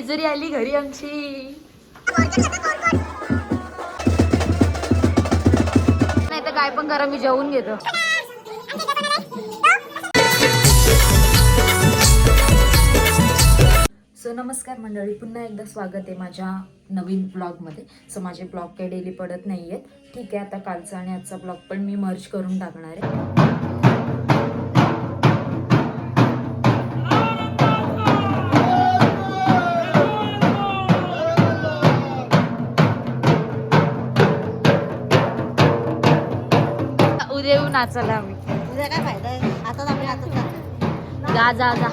जेजुरी आली घरी आमची. नाही तर काय पण करा, मी जेवून घेतो. सो नमस्कार मंडळी, पुन्हा एकदा स्वागत आहे माझ्या नवीन ब्लॉगमध्ये. सो माझे ब्लॉग काही डेली पडत नाही आहेत. ठीक आहे, आता कालचा आणि आजचा ब्लॉग पण मी मर्ज करून टाकणार आहे. उद्या येऊ नाचायला आम्ही. तुझा काय फायदा आहे? आता आम्ही नाचत जा जा जा.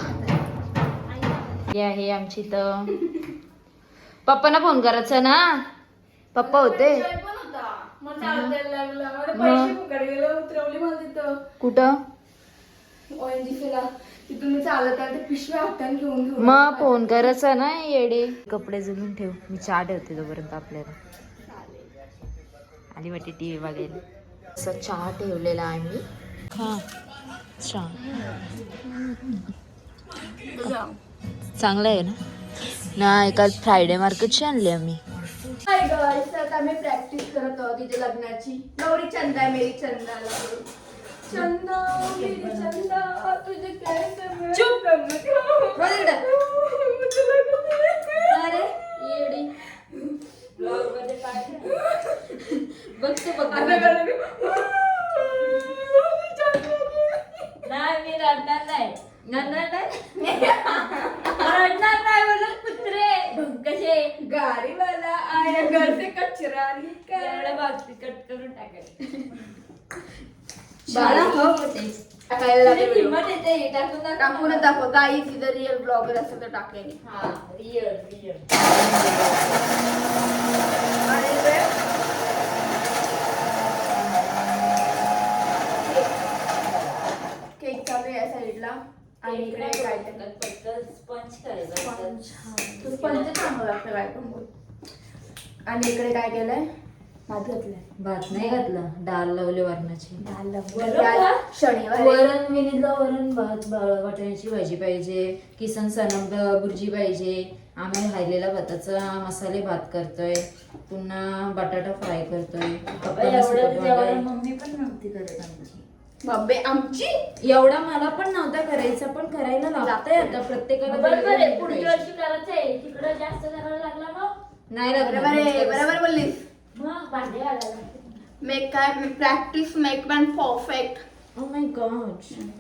हे आहे आमची तर पप्पांना फोन करायचा ना. पप्पा होते कुठं मग फोन करायचा ना. येडे कपडे जुळून ठेव, मी चहा ठेवते तोपर्यंत. आपल्याला आली वाटते टीव्ही बघायला. असं चहा ठेवलेला आहे मी. हा चहा चांगला आहे ना. नाही काल फ्रायडे मार्केटची आणली आम्ही. हाय गाइस, आता मी प्रॅक्टिस करत आहोत तिथे लग्नाची. गौरी चंदा मेरी चंदा चंदा मेरी चंदा तुझे कैसे चुप अरे येडी ब्लॉग मध्ये काय बघतो बघ. नाही मी रडणार नाही, रडणार नाही बोलत कुत्रे कसे गाडीवाला आया घर से कचरा एवढ्या बाजू कट करून टाकायचं. बाळा हो टाकून दाखव गाई. जर रिअल ब्लॉगर असेल तर टाकेल. हा रिअल केक चालू आहे या साईडला. आणि इकडे काय स्पंज चांगलं लागतं काय पण बोल. आणि इकडे काय केलंय? भात घातलाय. भात नाही घातला, डाळ लावली वरणाची. शनिवार वरण विनीतला वरण भात वाटाण्याची भाजी पाहिजे. किसन सनम बुर्जी पाहिजे. आम्ही राहिलेला भाताचा मसाले भात करतोय. पुन्हा बटाटा फ्राय करतोय. मम्मी पण नव्हती करत आमची. बाबे आमची एवढा मला पण नव्हता करायचा, पण करायला लागतंय आता प्रत्येकाला. पुढच्या वर्षी करायचंय, तिकडं जास्त करायला लागला मग नाही बरोबर बोललीस. मग भांडे घालायला. मेक काय practice make man perfect. Oh my God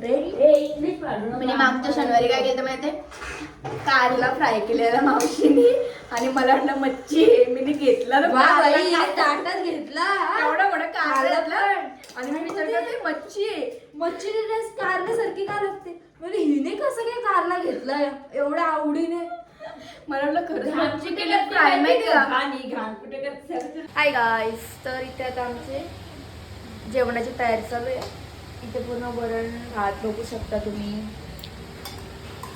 ready. English पाडू. मी मागच्या शनिवारी काय केलं माहितीये? कारला फ्राय केलेला मावशीने. आणि मला वाटलं मच्छी आहे. मी घेतला ना ताटात घेतला एवढा मोठा कारला आणि मी विचार करते मच्छी आहे. मच्छी कारल्यासारखी का लागते? म्हणजे हिने कसं काय कारला घेतलाय एवढ्या आवडीने? मला वाटलं खरं आमची फ्राय माहिती का? घाण कुठे करते. हाय गाईस, तर इथे आता आमचे जेवणाची तयारी चालू आहे. इथे पूर्ण वरण भात बघू शकता तुम्ही.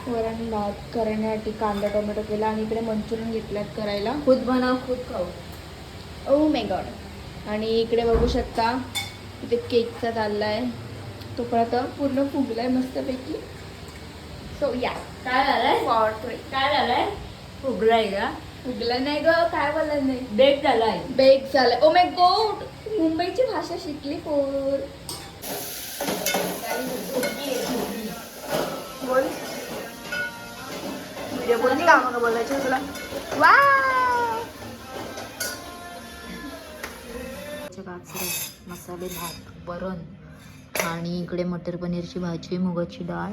वरण भात करण्यासाठी कांदा टोमॅटो केला. आणि इकडे मंचुरियन घेतल्यात करायला. खुद बनव खुद खाऊ. Oh my God. आणि इकडे बघू शकता इथे केकचा चाललाय. तो पण आता पूर्ण फुगलाय मस्तपैकी. सो या काय झालंय? काय झालंय? फुगलाय का? फुगला नाही ग, काय बोलला नाही. बेक झालाय. बेक झालाय. ओ माय गॉड, मुंबईची भाषा शिकली पोर. बोल व्हिडिओ बोलती का मग बोलायचं तुला? मसाले भात वरण आणि इकडे मटर पनीरची भाजी, मुगाची डाळ,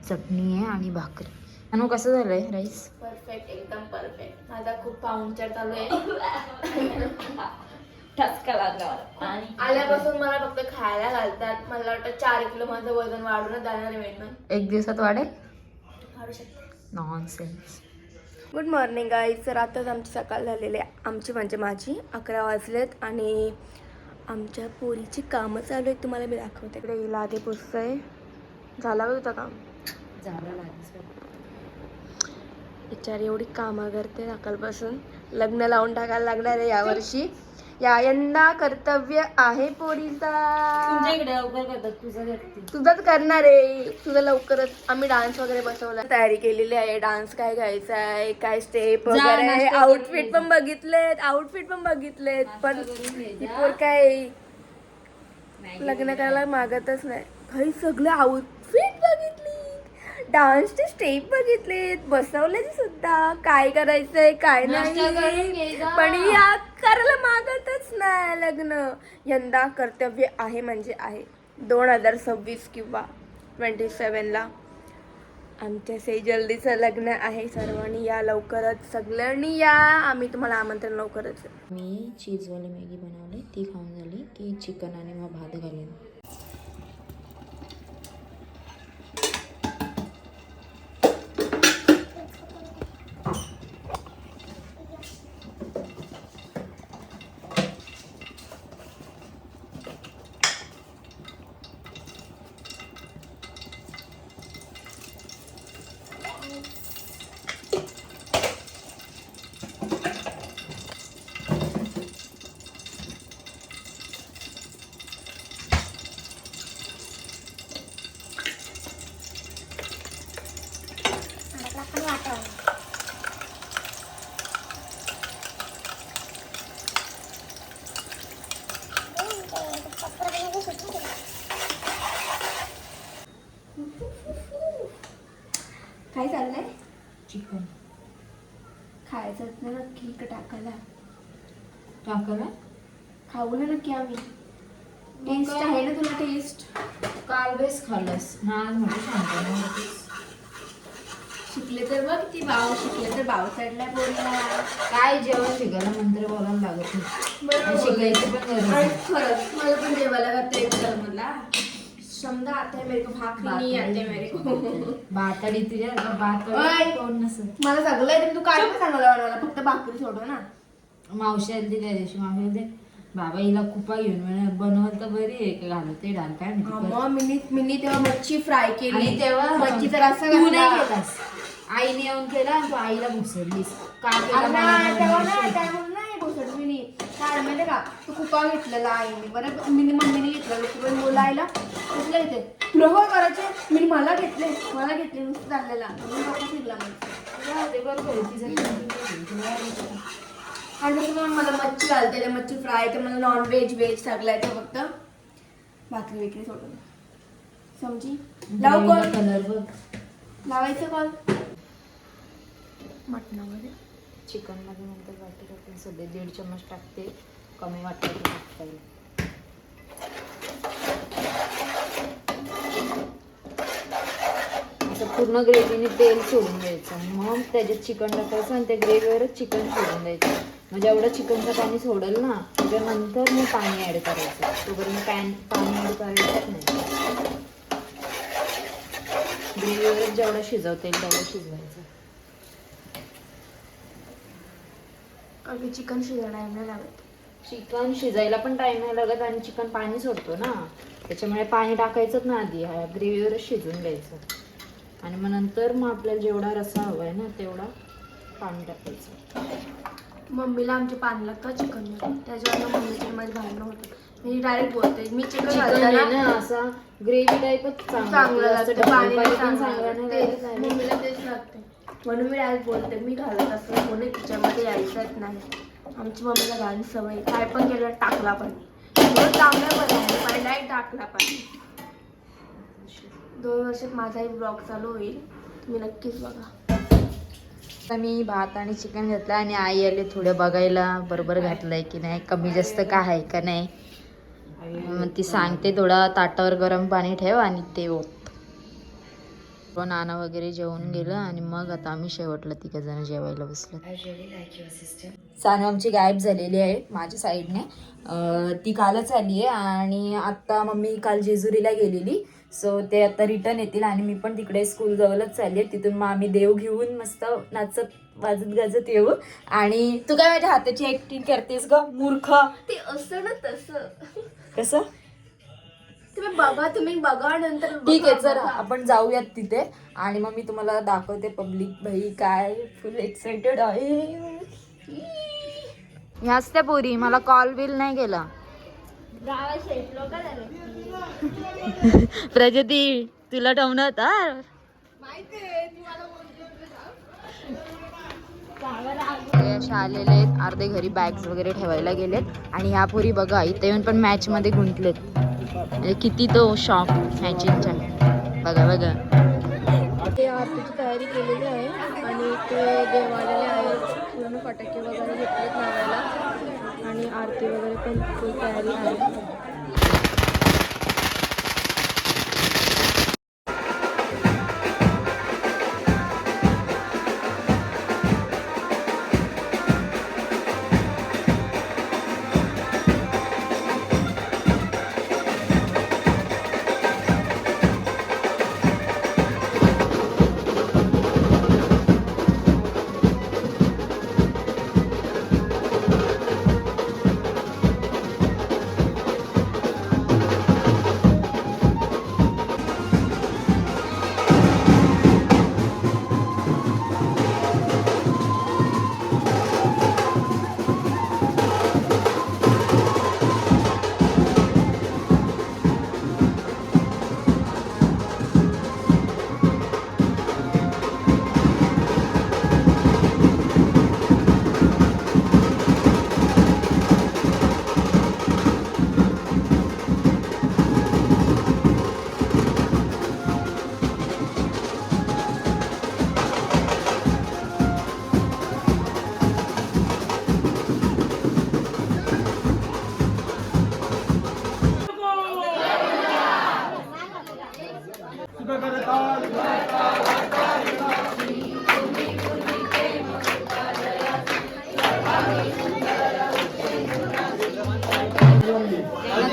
चटणी आहे आणि भाकरी. आणि कसं झालंय राईस? परफेक्ट, एकदम परफेक्ट. माझा खूप पाहुणचार चालू आहे. ठसका लागला. आणि आल्यापासून मला फक्त खायला घालतात. मला वाटतं 4 किलो माझं वजन वाढूनच जाणार आहे. एक दिवसात वाढेल? वाढू शकते. नॉनसेन्स. Good morning guys. तर आताच आमची सकाळ झालेली आहे. आमची म्हणजे माझी 11 वाजलेत. आणि आमच्या पोरीची कामं चालू आहेत. तुम्हाला मी दाखवते. इकडे हिला आधी पुसतंय. झाला का तुझं काम? झालं लागेल. बिचारी एवढी कामं करते सकाळपासून. लग्न लावून टाकायला लागणार आहे यावर्षी. यंदा कर्तव्य आहे पोरीचा. तुमच्या इकडे लवकर करतात, तुझं करते. तुझंच करणार आहे, तुझं लवकरच. आम्ही डान्स वगैरे बसवला, तयारी केलेली आहे. डान्स काय घ्यायचा आहे, काय स्टेप जा, वगैरे, नाश्ता आउटफिट करून पण बघितलेत पण नाश्ता करून घे, ही जा. पोर काय मॅगी लग्न वगैरे करायला मागतच नाही. भाई सगळे आउटफिट बघितली, डान्सचे स्टेप बघितलेत, बसवले सुद्धा. काय करायचंय काय नाश्ता करून घे नाही, जा. पण या करायला मागतच नाही लग्न. यंदा कर्तव्य आहे म्हणजे आहे. 2026 किंवा 27ला आमच्या सेजल्दीचं लग्न आहे. सर्वांनी या लवकरच, सगळ्यांनी या. आम्ही तुम्हाला आमंत्रण लवकरच. मी चीजवाली मॅगी बनवली, ती खाऊन झाली की चिकन आणि मग भात घालेन. काय चाललंय? चिकन खायचं ना नक्की इकडे टाकायला. टाकलं खाऊ ना नक्की आम्ही. मग टेस्ट काय? आहे ना तुला टेस्ट? काल बेस खाल्लंस ना, आज म्हणजे सांगतो. शिकले तर बघ, ती भाव शिकले तर भाव चढलाय पोरीला. काय जेवण शिकायला मंत्र बोलायला लागत नाही, आणि शिकायची पण गरज आणि नाही. खरंच मला पण जेवायला करता येतं मला. समजा आता है मेरे को भाकरी नहीं आते मेरे को. बाताडी तुझ्या ओय! बाताडी कोण नसत. मला सगळं येतं, तू काय पण सांगायला बनवायला, फक्त भाकरी सोडव ना. मावशी आली त्या दिवशी, मावशी बोलते, बाबा हिला कुपा घेऊन बनवत तर बरी आहे का, घालत ते डाल काय माहिती. मग मिनी तेव्हा मच्छी फ्राय केली, आणि तेव्हा मच्छीचा रस्सा तू नाही घातला. केलास, आईने येऊन केला आणि तू आईला घुसरलीस. का केला अरे मला नाही, तेव्हा माहिती नाही, नाही. त्यामुळे नाही बोसड मी नाही. काय माहिती का, तू कुपा घेतलेला आईने बरं, मी मम्मीने घेतलेला. तू पण बोलायला कसलं येते तुला हो करायचे. मी मला घेतले नुसतं चाललेला. म्हणून बाबा फिरला मला. जाऊ दे, बरोबर आहे, तिचं तुला यायचं. आणि तसं मग मला मच्छी घालते, मच्छी फ्राय तर मला नॉनव्हेज व्हेज सगळं येतं, फक्त भाकरी विक्री सोडून. समजी लाव ग्रेव्हीला कॉल, कलर बघ. लावायचं कॉल. मटणामध्ये चिकन मध्ये नंतर वाटी टाकते, सध्या 1.5 चम्मच टाकते, कमी वाटतं ते टाकता येईल. असं पूर्ण ग्रेव्हीने तेल सोडून द्यायचं, मग त्याच्यात चिकन टाकायचं आणि त्या ग्रेव्हीवरच चिकन सोडून द्यायचं. म्हणजे एवढं चिकनचं पाणी सोडेल ना, त्याच्यानंतर मग पाणी ॲड करायचं. तोपर्यंत पाणी ॲड करायचंच नाही. ग्रेव्हीवरच जेवढं शिजवता येईल तेवढं शिजवायचं. अगदी चिकन शिजायला नाही लागत. चिकन शिजायला पण टाइम नाही लागत, आणि चिकन पाणी सोडतो ना, त्याच्यामुळे पाणी टाकायचंच ना आधी, ग्रेव्हीवरच शिजून द्यायचं. आणि मग नंतर मग आपल्याला जेवढा रस्सा हवा आहे ना तेवढा पाणी टाकायचं. मम्मीला आमचे पाणी लागतं चिकन, त्याच्यावर मम्मीचे माझे भांडणं होतं. मी डायरेक्ट बोलते, मी चिकन चिकन आहे घालताना ना असा ग्रेव्ही टाईपच चांगलं लागतं, पाणी नाही पण चांगलं चांगलं लागतं. नाही तेच, लागत. मम्मीला तेच लागते. म्हणून मी डायरेक्ट बोलते, मी घालत असते कोणी तिच्यामध्ये यायचंच नाही. आमची मम्मीला घालून सवय, काय पण केलं टाकला पाणी. चांगलं पण आहे, पण डायरेक्ट टाकला पाणी. 2 वर्षात माझाही ब्लॉग चालू होईल, तुम्ही नक्कीच बघा. आता मी भात आणि चिकन घेतलं आणि आई आले थोडं बघायला, बरोबर घातलंय की नाही, कमी जास्त काय आहे का नाही. मग ती सांगते थोडा ताटावर गरम पाणी ठेव आणि ते ओत. नाना वगैरे जेवून गेलं आणि मग आता आम्ही शेवटला 3 जण जेवायला बसलो. सानू आमची गायब झालेली आहे माझ्या साईडने. ती कालच आली आहे आणि आत्ता मम्मी काल जेजुरीला गेलेली, सो ते आता रिटर्न येतील आणि मी पण तिकडे स्कूल जवळच चालली आहे. तिथून मग आम्ही देव घेऊन मस्त नाचत वाजत गाजत येऊ. आणि तू काय माझ्या हाताची ऍक्टिंग करतेस ग मूर्ख. ते असं ना तसं कसं तुम्ही बघा नंतर. ठीक आहे, चला आपण जाऊयात तिथे आणि मग मी तुम्हाला दाखवते पब्लिक. भाई काय फुल एक्साइटेड आहे. ह्याच त्या पोरी मला कॉल बिल नाही केला. गावात शेत लोक झाले. प्रजती तुला ठेवून होता. असे आलेले आहेत, अर्धे घरी बॅग्स वगैरे ठेवायला गेलेत आणि ह्या पोरी बघा इथे येऊन पण मॅच मध्ये गुंतलेत. म्हणजे किती तो शॉक मॅचिंगचा. बघा बघा ते आरतीची तयारी केलेली आहे आणि ते देव आलेले आहेत. पूर्ण फटाके वगैरे घेतलेत लावायला आणि आरती वगैरे पण फुल तयारी आहे.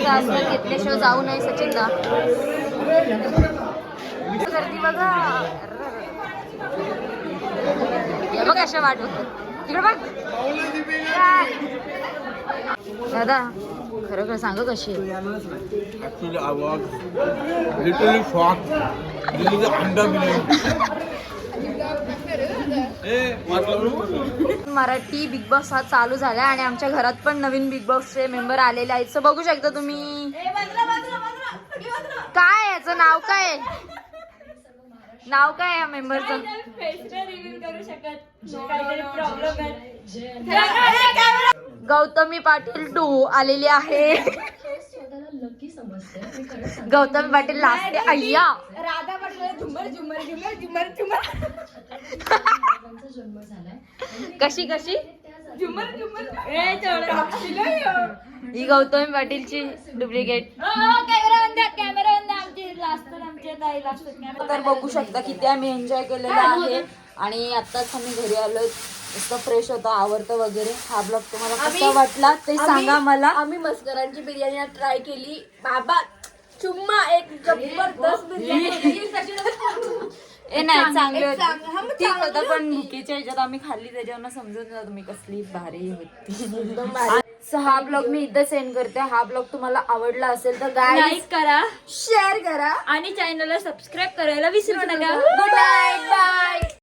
आसपास घेतल्याशिवाय जाऊ नये सचिनदा. गर्दी बघा. हे बघ अशा वाट बघ तिकडे बघ. दादा खरं खरं सांग कशी आहे. मराठी बिग बॉस हा चालू झाला आणि आमच्या घरात पण नवीन बिग बॉसचे मेंबर आलेले आहेत. सो बघू शकता तुम्ही. काय याचं नाव काय, नाव काय या मेंबरचं. गौतमी पाटील 2 आलेली आहे. गौतमी पाटील लास्ट अय्या. राधा पाटील झुमर झुमर झुमर झुमर झुमर. कशी कशी झुमर झुमर. ही गौतमी पाटीलची डुप्लिकेट. तर बघू शकता किती आम्ही एन्जॉय केलेला आहे आणि आताच आम्ही घरी आलोय. मस्त फ्रेश होता, आवडतं वगैरे. हा ब्लॉग तुम्हाला कसा वाटला ते सांगा मला. आम्ही मस्करांची बिर्याणी ट्राय केली. बाबा चुम्मा एक जबरदस्त बिर्याणी. ए नाही चांगले होते, ठीक होतं पण भुकेच्या ह्याच्यात आम्ही खाल्ली त्याच्यावर समजून जा तुम्ही कसली भारी होती. सो हा ब्लॉग मी इथं सेंड करते. हा ब्लॉग तुम्हाला आवडला असेल तर लाईक करा, शेअर करा आणि चॅनलला सबस्क्राईब करायला विसरू नका. Good night, bye.